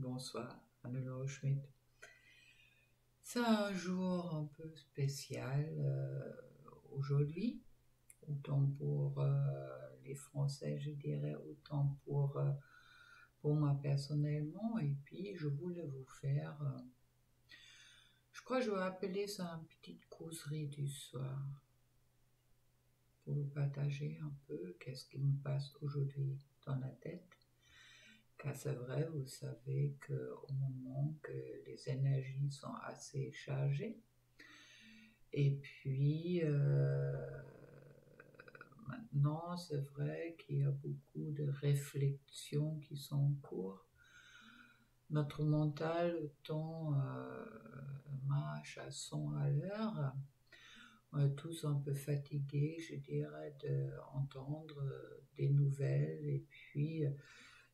Bonsoir, Anne-Laure Schmidt. C'est un jour un peu spécial aujourd'hui, autant pour les Français, je dirais, autant pour moi personnellement. Et puis, je voulais vous faire, je crois que je vais appeler ça une petite causerie du soir, pour vous partager un peu qu'est-ce qui me passe aujourd'hui dans la tête. Car c'est vrai, vous savez qu'au moment que les énergies sont assez chargées, et puis maintenant c'est vrai qu'il y a beaucoup de réflexions qui sont en cours. Notre mental, autant marche à 100 à l'heure. On est tous un peu fatigués, je dirais, d'entendre des nouvelles et puis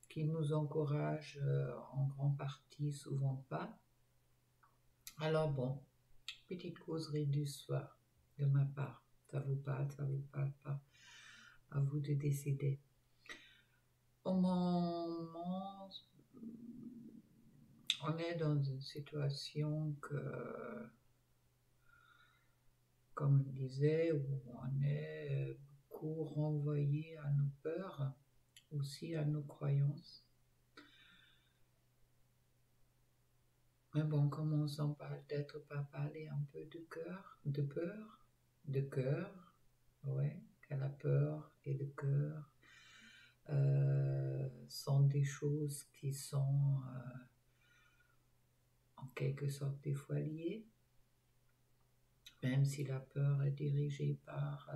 qui nous encouragent en grande partie, souvent pas. Alors bon, petite causerie du soir de ma part. Ça vous parle pas. À vous de décider. Au moment, on est dans une situation que, comme je disais, où on est beaucoup renvoyé à nos peurs, aussi à nos croyances. Mais bon, commençons peut-être par parler un peu de cœur, de cœur, ouais, car la peur et le cœur sont des choses qui sont en quelque sorte des fois liées, même si la peur est dirigée par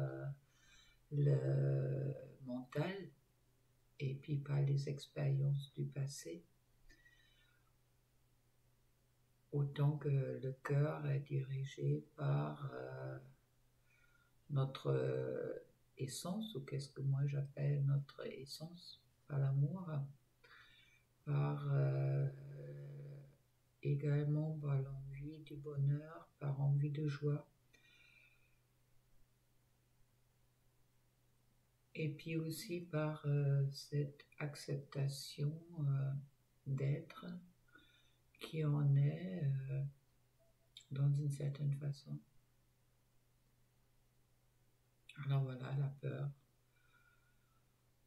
le mental et puis par les expériences du passé. Autant que le cœur est dirigé par notre essence, ou qu'est-ce que moi j'appelle notre essence, par l'amour, par également par l'envie du bonheur, par envie de joie. Et puis aussi par cette acceptation d'être qui en est dans une certaine façon. Alors voilà, la peur.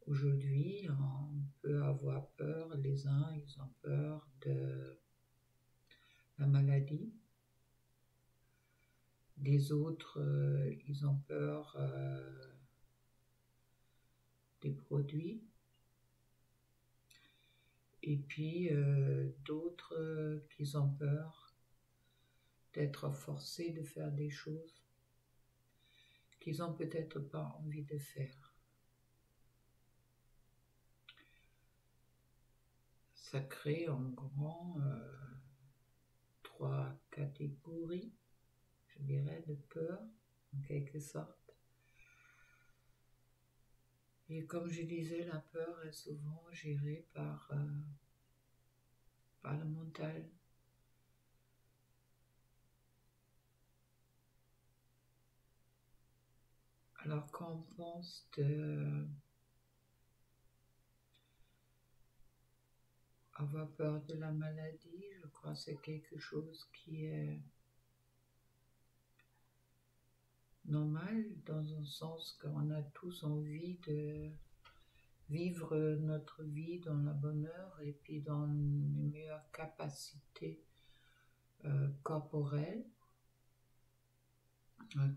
Aujourd'hui, on peut avoir peur, les uns, ils ont peur de la maladie. Des autres, ils ont peur des produits. Et puis d'autres qui ont peur d'être forcés de faire des choses qu'ils n'ont peut-être pas envie de faire. Ça crée en grand 3 catégories, je dirais, de peur, en quelque sorte. Et comme je disais, la peur est souvent gérée par le mental. Alors quand on pense avoir peur de la maladie, je crois que c'est quelque chose qui est normal, dans un sens qu'on a tous envie de vivre notre vie dans le bonheur et puis dans les meilleures capacités corporelles.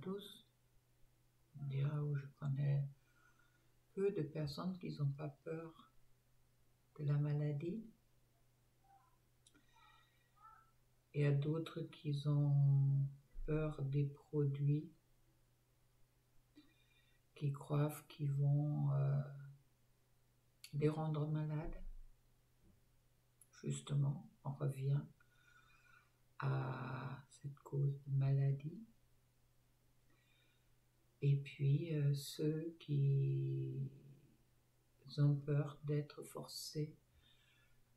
Tous, on dira, où je connais peu de personnes qui n'ont pas peur de la maladie. Il y a d'autres qui ont peur des produits, qui croient qu'ils vont les rendre malades. Justement, on revient à cette cause de maladie. Et puis ceux qui ont peur d'être forcés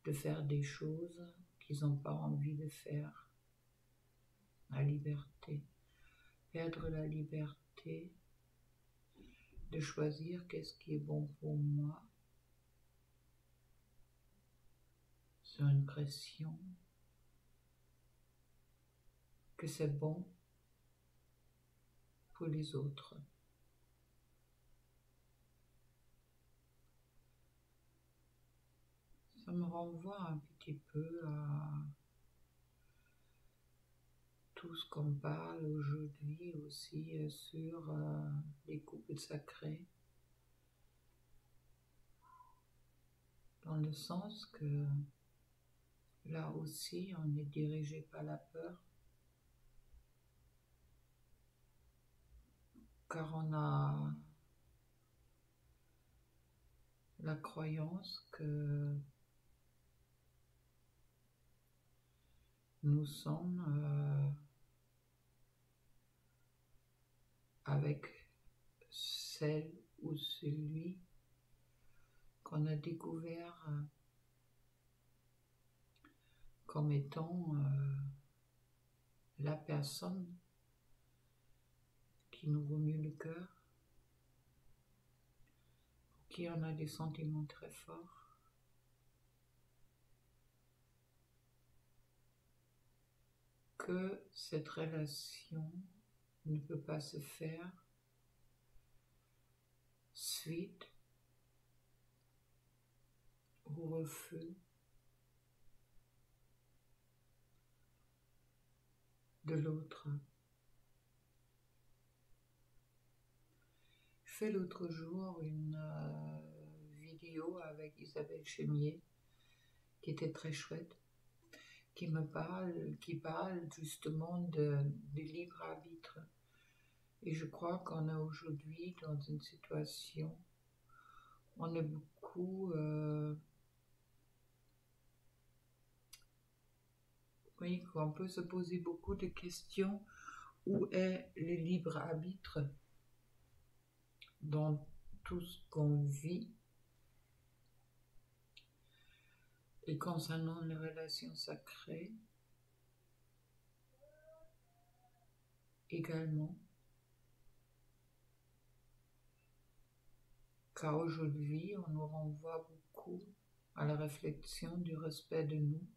de faire des choses qu'ils n'ont pas envie de faire. La liberté. Perdre la liberté de choisir qu'est-ce qui est bon pour moi. Ils ont une pression que c'est bon pour les autres. Ça me renvoie un petit peu à tout ce qu'on parle aujourd'hui aussi sur les couples sacrés, dans le sens que là aussi on est dirigé par la peur, car on a la croyance que nous sommes avec celle ou celui qu'on a découvert comme étant la personne qui nous vaut mieux le cœur, pour qui on a des sentiments très forts, que cette relation ne peut pas se faire suite au refus de l'autre. Je fais l'autre jour une vidéo avec Isabelle Chemier qui était très chouette, qui parle justement du libre arbitre. Et je crois qu'on est aujourd'hui dans une situation, on est beaucoup, oui, qu'on peut se poser beaucoup de questions. Où est le libre arbitre dans tout ce qu'on vit? Et concernant les relations sacrées, également, car aujourd'hui, on nous renvoie beaucoup à la réflexion du respect de nous.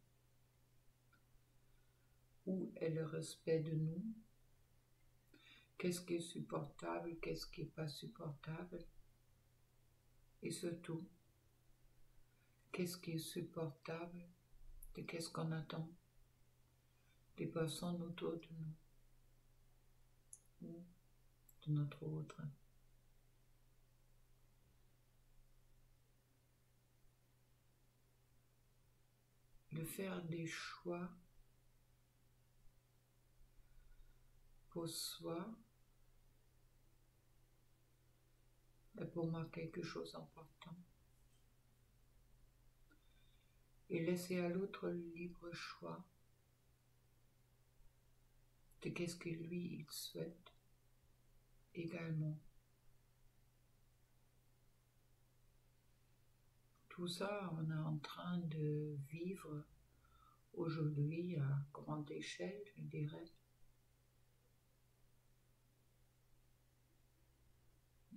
Où est le respect de nous? Qu'est-ce qui est supportable? Qu'est-ce qui n'est pas supportable? Et surtout, qu'est-ce qui est supportable de qu'est-ce qu'on attend des personnes autour de nous ou de notre autre? De faire des choix pour soi est pour moi quelque chose d'important. Et laisser à l'autre le libre choix de qu'est-ce que lui il souhaite également. Tout ça, on est en train de vivre aujourd'hui à grande échelle, je dirais.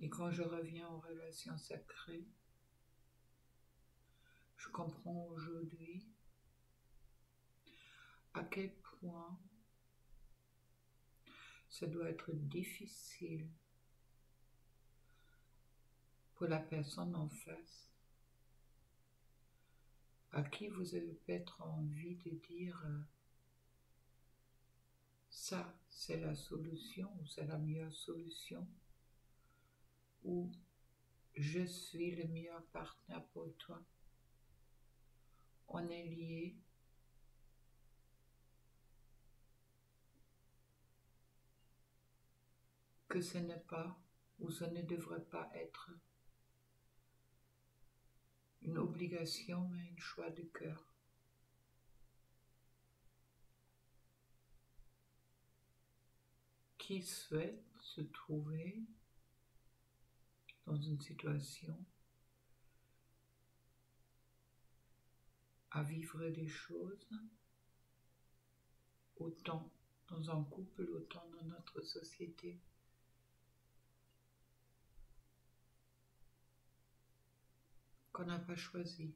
Et quand je reviens aux relations sacrées, je comprends aujourd'hui à quel point ça doit être difficile pour la personne en face, à qui vous avez peut-être envie de dire ça c'est la solution ou c'est la meilleure solution, ou je suis le meilleur partenaire pour toi. On est liés. Que ce n'est pas ou ce ne devrait pas être une obligation mais un choix de cœur. Qui souhaite se trouver dans une situation à vivre des choses, autant dans un couple, autant dans notre société. Qu'on n'a pas choisi.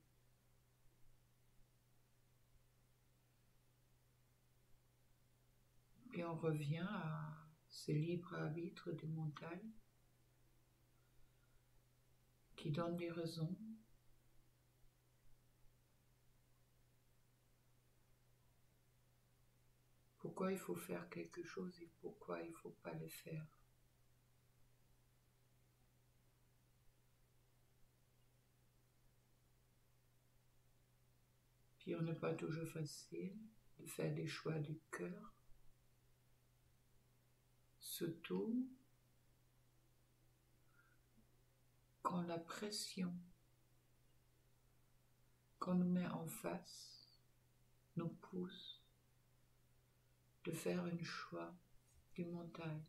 Et on revient à ce libre arbitre du mental qui donne des raisons pourquoi il faut faire quelque chose et pourquoi il ne faut pas le faire. Puis on n'est pas toujours facile de faire des choix du cœur, surtout quand la pression qu'on nous met en face nous pousse de faire un choix du mental.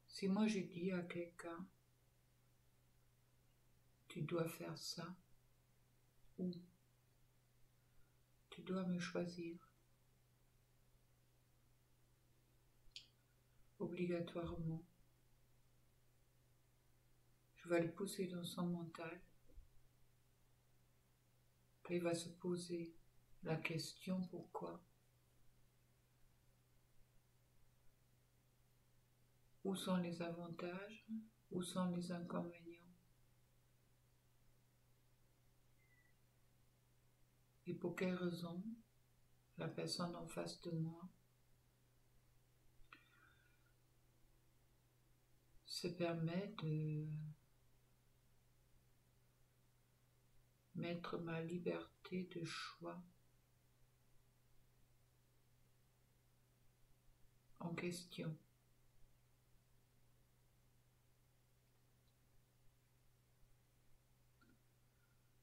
Si moi j'ai dit à quelqu'un, tu dois faire ça, ou tu dois me choisir, obligatoirement, je vais le pousser dans son mental, puis il va se poser la question pourquoi. Où sont les avantages? Où sont les inconvénients? Et pour quelle raison la personne en face de moi se permet de mettre ma liberté de choix en question.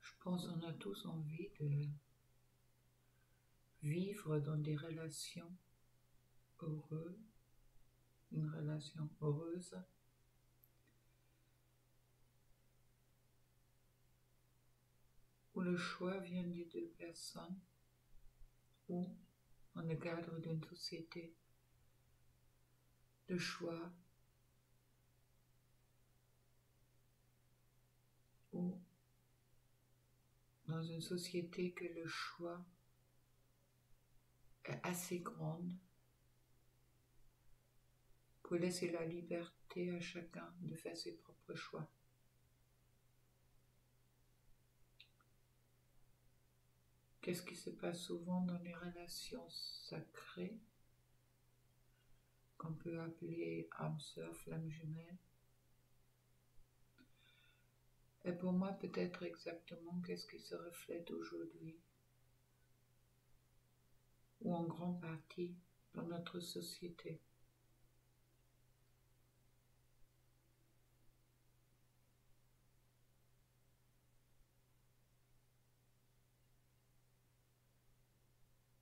Je pense qu'on a tous envie de vivre dans des relations heureuses, une relation heureuse, où le choix vient des deux personnes, ou dans le cadre d'une société, le choix, ou dans une société que le choix est assez grande pour laisser la liberté à chacun de faire ses propres choix. Qu'est-ce qui se passe souvent dans les relations sacrées, qu'on peut appeler âme sœur, flamme jumelle? Et pour moi, peut-être exactement qu'est-ce qui se reflète aujourd'hui, ou en grande partie dans notre société.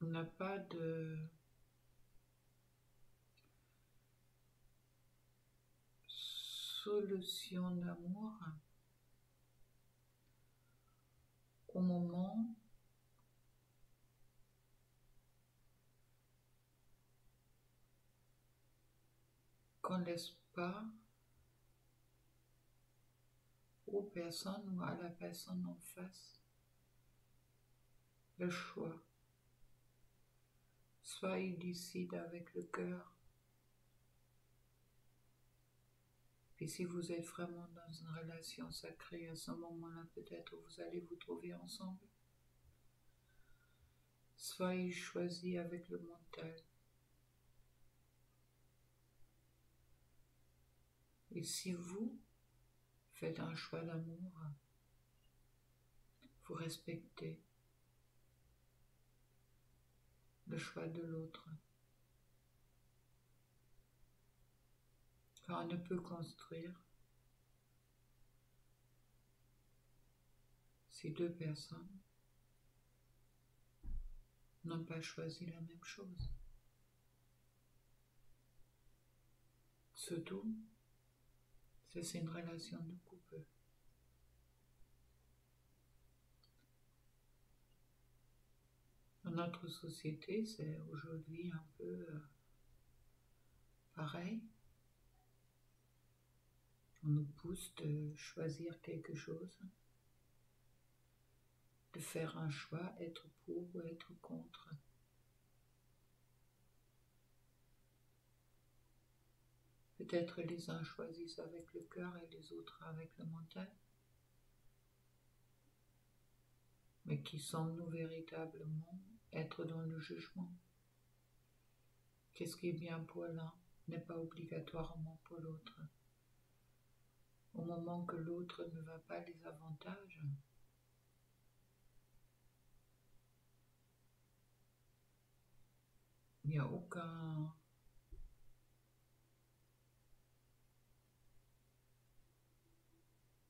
On n'a pas de solution d'amour au moment qu'on ne laisse pas aux personnes ou à la personne en face le choix. Soit il décide avec le cœur, et si vous êtes vraiment dans une relation sacrée, à ce moment-là, peut-être vous allez vous trouver ensemble. Soit il choisit avec le mental. Et si vous faites un choix d'amour, vous respectez le choix de l'autre. Car on ne peut construire si deux personnes n'ont pas choisi la même chose. Surtout, c'est une relation de couple. Dans notre société, c'est aujourd'hui un peu pareil. On nous pousse de choisir quelque chose. de faire un choix, être pour ou être contre. Peut-être les uns choisissent avec le cœur et les autres avec le mental. Mais qui sommes-nous véritablement être dans le jugement? Qu'est-ce qui est bien pour l'un n'est pas obligatoirement pour l'autre. Au moment que l'autre ne va pas les avantages, il n'y a aucun...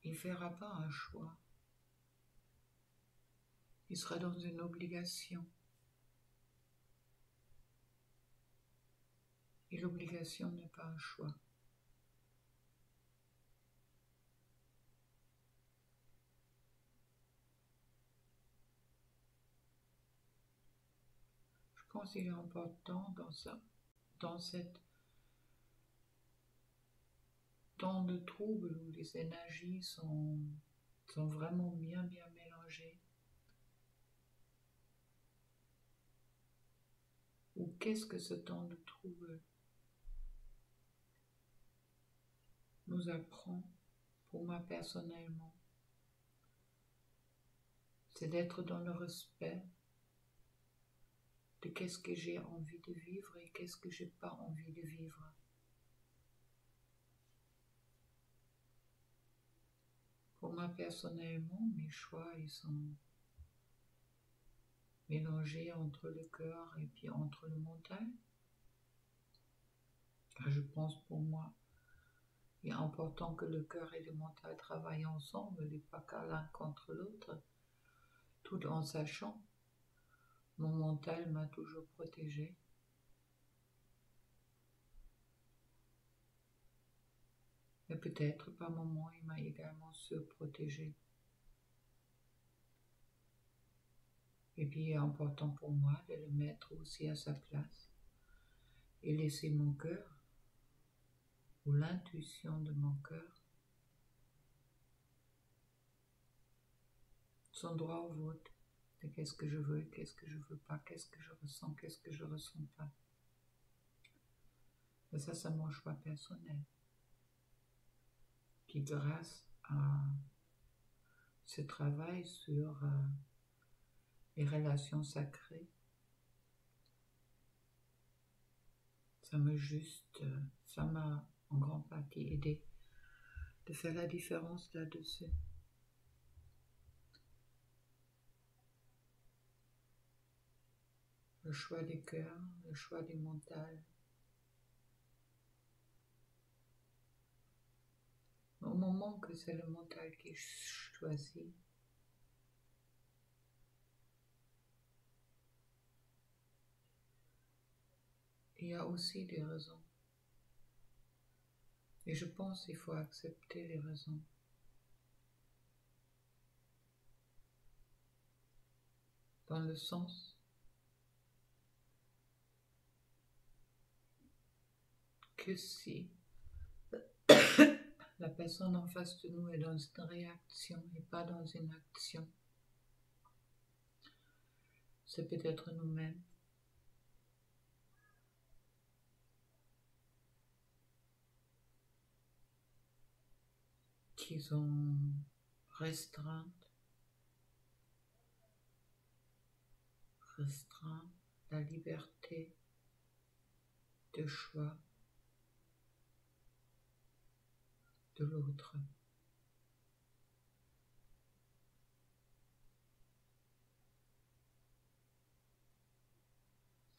Il ne fera pas un choix. Il sera dans une obligation. Et l'obligation n'est pas un choix. Je pense qu'il est important dans cette temps de trouble où les énergies sont vraiment bien mélangées. Ou qu'est-ce que ce temps de trouble nous apprend, pour moi personnellement, c'est d'être dans le respect de qu'est-ce que j'ai envie de vivre et qu'est-ce que j'ai pas envie de vivre. Pour moi personnellement, mes choix, ils sont mélangés entre le cœur et puis entre le mental. Je pense pour moi, il est important que le cœur et le mental travaillent ensemble et pas qu'à l'un contre l'autre, tout en sachant, mon mental m'a toujours protégée. Mais peut-être par moments, il m'a également surprotégée. Et puis il est important pour moi de le mettre aussi à sa place et laisser mon cœur ou l'intuition de mon cœur son droit au vote de qu'est-ce que je veux, qu'est-ce que je veux pas, qu'est-ce que je ressens, qu'est-ce que je ressens pas. Et ça, c'est mon choix personnel qui, grâce à ce travail sur les relations sacrées, ça m'a en grande partie aidé de faire la différence là-dessus. Le choix du cœur, le choix du mental. Au moment que c'est le mental qui choisit, il y a aussi des raisons. Et je pense qu'il faut accepter les raisons. Dans le sens que si la personne en face de nous est dans une réaction et pas dans une action, c'est peut-être nous-mêmes qui ont restreint la liberté de choix de l'autre.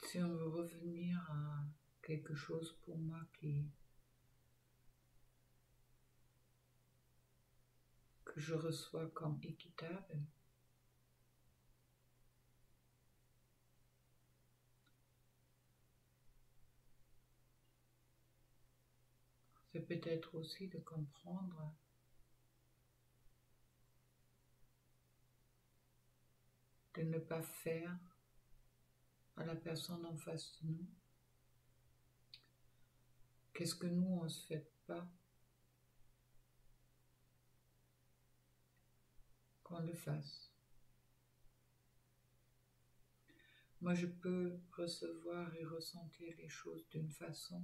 Si on veut revenir à quelque chose pour moi que je reçois comme équitable, c'est peut-être aussi de comprendre de ne pas faire à la personne en face de nous qu'est-ce que nous on ne se fait pas qu'on le fasse. Moi, je peux recevoir et ressentir les choses d'une façon.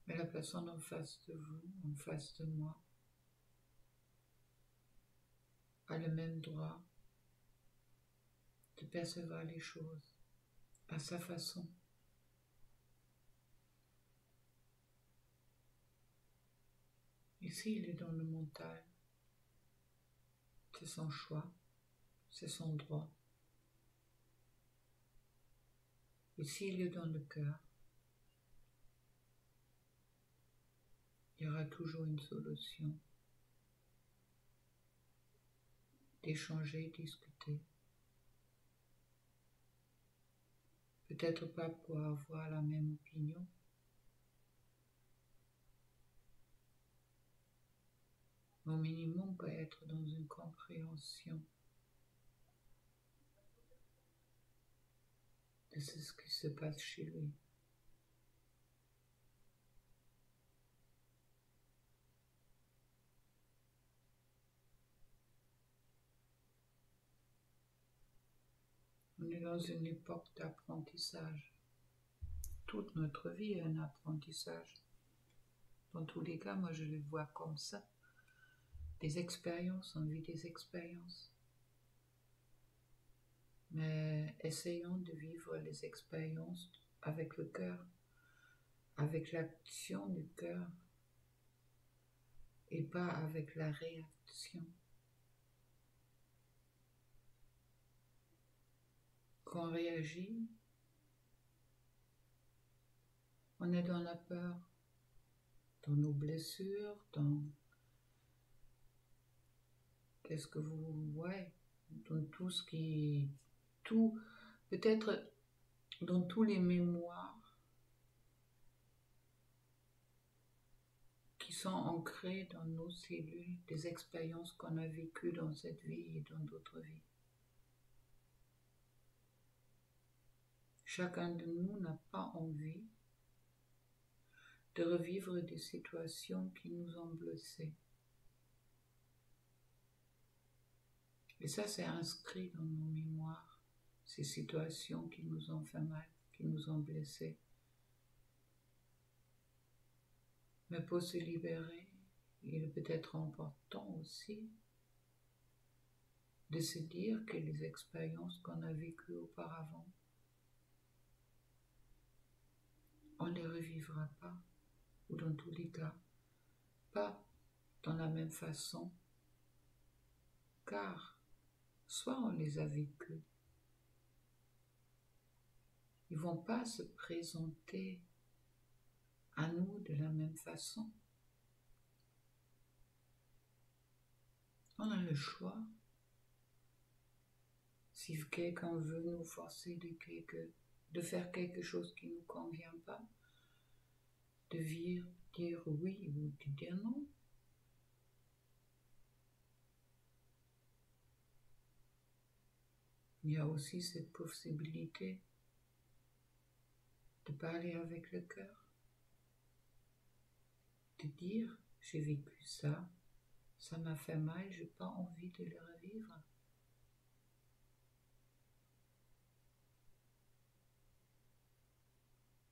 Mais la personne en face de vous, en face de moi, a le même droit de percevoir les choses à sa façon. Et s'il est dans le mental, c'est son choix, c'est son droit. Et s'il est dans le cœur, il y aura toujours une solution d'échanger, discuter. Peut-être pas pour avoir la même opinion, mais au minimum pour être dans une compréhension de ce qui se passe chez lui. On est dans une époque d'apprentissage. Toute notre vie est un apprentissage. Dans tous les cas, moi je le vois comme ça. Des expériences, on vit des expériences. Mais essayons de vivre les expériences avec le cœur, avec l'action du cœur, et pas avec la réaction. Quand on réagit, on est dans la peur, dans nos blessures, dans qu'est-ce que vous voyez, dans tout ce qui, tout, peut-être dans tous les mémoires qui sont ancrés dans nos cellules, des expériences qu'on a vécues dans cette vie et dans d'autres vies. Chacun de nous n'a pas envie de revivre des situations qui nous ont blessés. Et ça, c'est inscrit dans nos mémoires, ces situations qui nous ont fait mal, qui nous ont blessés. Mais pour se libérer, il est peut-être important aussi de se dire que les expériences qu'on a vécues auparavant, on ne les revivra pas, ou dans tous les cas, pas dans la même façon, car soit on les a vécues, ils ne vont pas se présenter à nous de la même façon. On a le choix. Si quelqu'un veut nous forcer de faire quelque chose qui ne nous convient pas, de dire oui ou de dire non. Il y a aussi cette possibilité de parler avec le cœur, de dire j'ai vécu ça, ça m'a fait mal, j'ai pas envie de le revivre.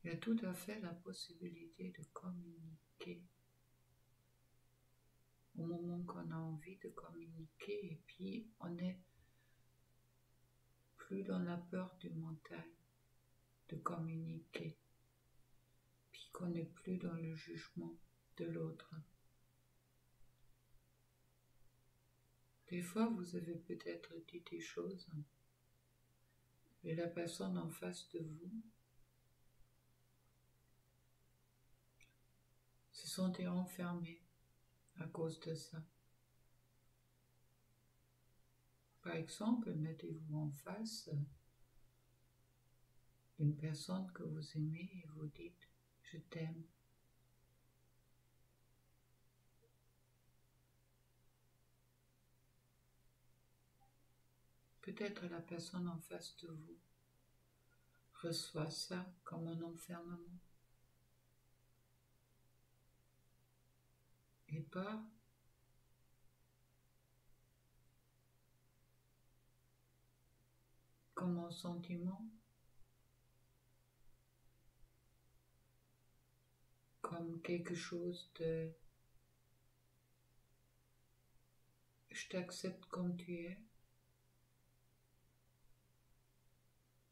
Il y a tout à fait la possibilité de communiquer au moment qu'on a envie de communiquer, et puis on n'est plus dans la peur du mental de communiquer, puis qu'on n'est plus dans le jugement de l'autre. Des fois, vous avez peut-être dit des choses et la personne en face de vous se sentait enfermée à cause de ça. Par exemple, mettez-vous en face d'une personne que vous aimez et vous dites « je t'aime ». Peut-être la personne en face de vous reçoit ça comme un enfermement et pas comme un sentiment, comme quelque chose de je t'accepte comme tu es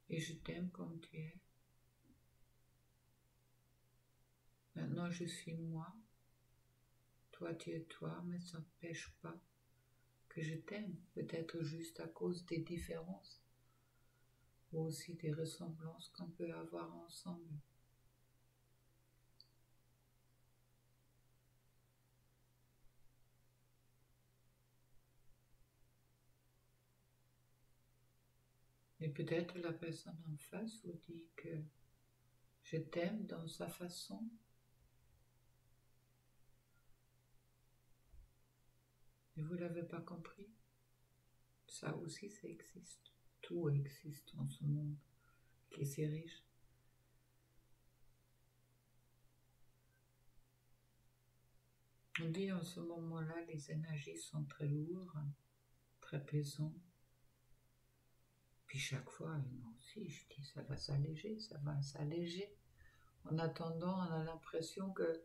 et je t'aime comme tu es. Maintenant je suis moi, toi tu es toi, mais ça n'empêche pas que je t'aime, peut-être juste à cause des différences ou aussi des ressemblances qu'on peut avoir ensemble. Et peut-être la personne en face vous dit que je t'aime dans sa façon. Et vous ne l'avez pas compris. Ça aussi, ça existe. Tout existe dans ce monde qui est si riche. On dit en ce moment-là, les énergies sont très lourdes, très pesantes. Puis chaque fois, et moi aussi, je dis ça va s'alléger, ça va s'alléger. En attendant, on a l'impression que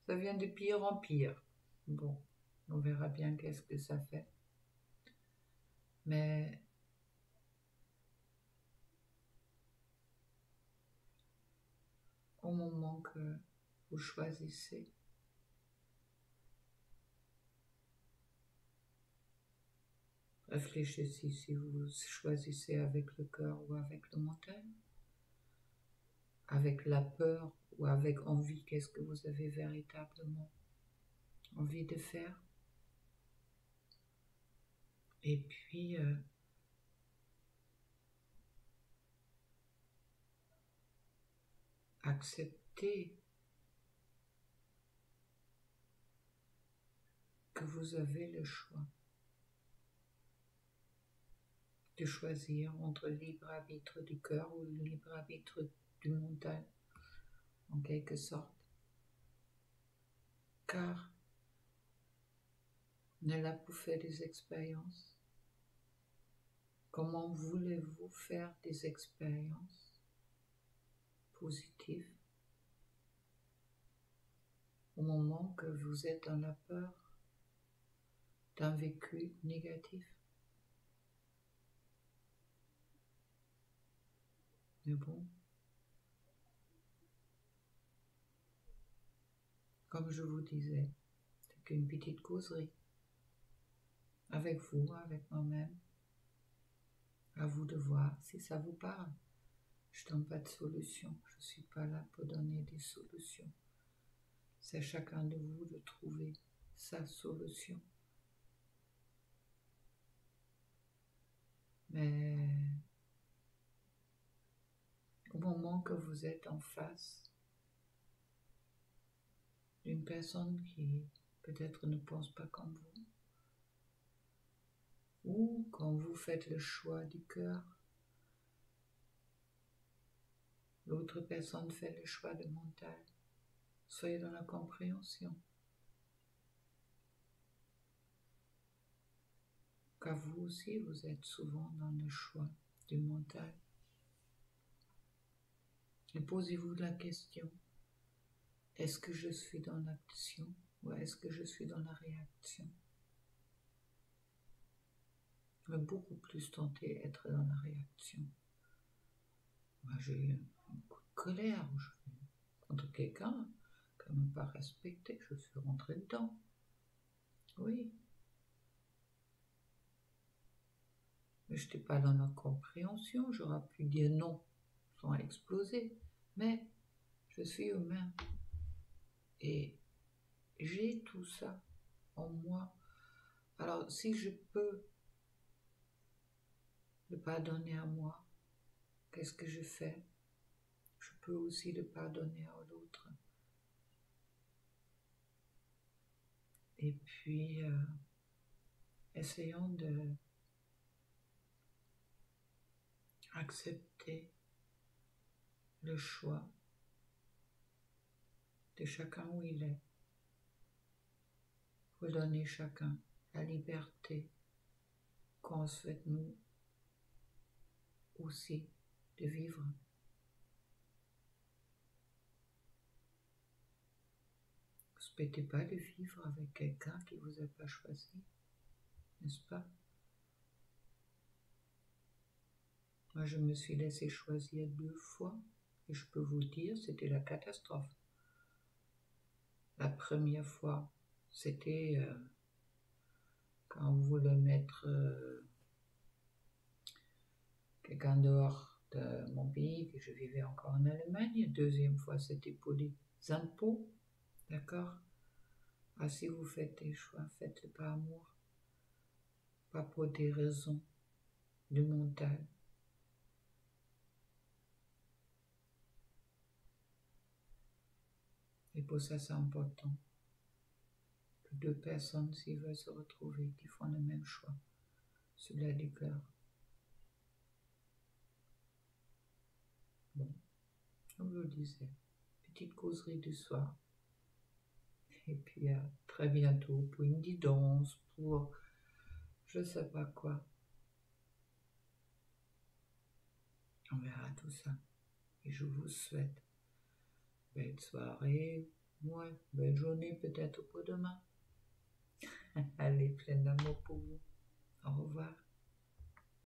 ça vient de pire en pire. Bon, on verra bien qu'est-ce que ça fait. Mais au moment que vous choisissez, réfléchissez si vous choisissez avec le cœur ou avec le mental, avec la peur ou avec envie, qu'est-ce que vous avez véritablement envie de faire. Et puis, accepter que vous avez le choix de choisir entre le libre arbitre du cœur ou le libre arbitre du mental, en quelque sorte. Car on est là pour faire des expériences. Comment voulez-vous faire des expériences positives au moment que vous êtes dans la peur d'un vécu négatif? Mais bon, comme je vous disais, c'est qu'une petite causerie avec vous, avec moi-même. À vous de voir si ça vous parle. Je ne donne pas de solution, je ne suis pas là pour donner des solutions. C'est à chacun de vous de trouver sa solution. Mais au moment que vous êtes en face d'une personne qui peut-être ne pense pas comme vous, ou quand vous faites le choix du cœur, l'autre personne fait le choix du mental, soyez dans la compréhension. Car vous aussi, vous êtes souvent dans le choix du mental. Et posez-vous la question, est-ce que je suis dans l'action ou est-ce que je suis dans la réaction? Je vais beaucoup plus tenter d'être dans la réaction. Moi, j'ai eu un coup de colère contre quelqu'un qui ne m'a pas respecté, je suis rentrée dedans. Oui. Mais je n'étais pas dans la compréhension, j'aurais pu dire non sans exploser. Mais je suis humain. Et j'ai tout ça en moi. Alors, si je peux le pardonner à moi, qu'est-ce que je fais? Je peux aussi le pardonner à l'autre. Et puis, essayons de accepter le choix de chacun où il est. Redonner chacun la liberté qu'on souhaite nous aussi de vivre. Vous ne souhaitez pas de vivre avec quelqu'un qui ne vous a pas choisi, n'est-ce pas? Moi, je me suis laissé choisir 2 fois et je peux vous dire, c'était la catastrophe. La première fois, c'était quand on voulait mettre quelqu'un dehors de mon pays, que je vivais encore en Allemagne. Deuxième fois, c'était pour les impôts, d'accord? Ah, si vous faites des choix, faites-le par amour, pas pour des raisons de mental. Et pour ça, c'est important que 2 personnes, s'ils veulent se retrouver, qui font le même choix, cela du cœur. Bon, comme je vous disais, petite causerie du soir. Et puis à très bientôt pour une guidance, pour je sais pas quoi. On verra tout ça. Et je vous souhaite belle soirée, ouais, belle journée peut-être pour demain. Allez, plein d'amour pour vous. Au revoir.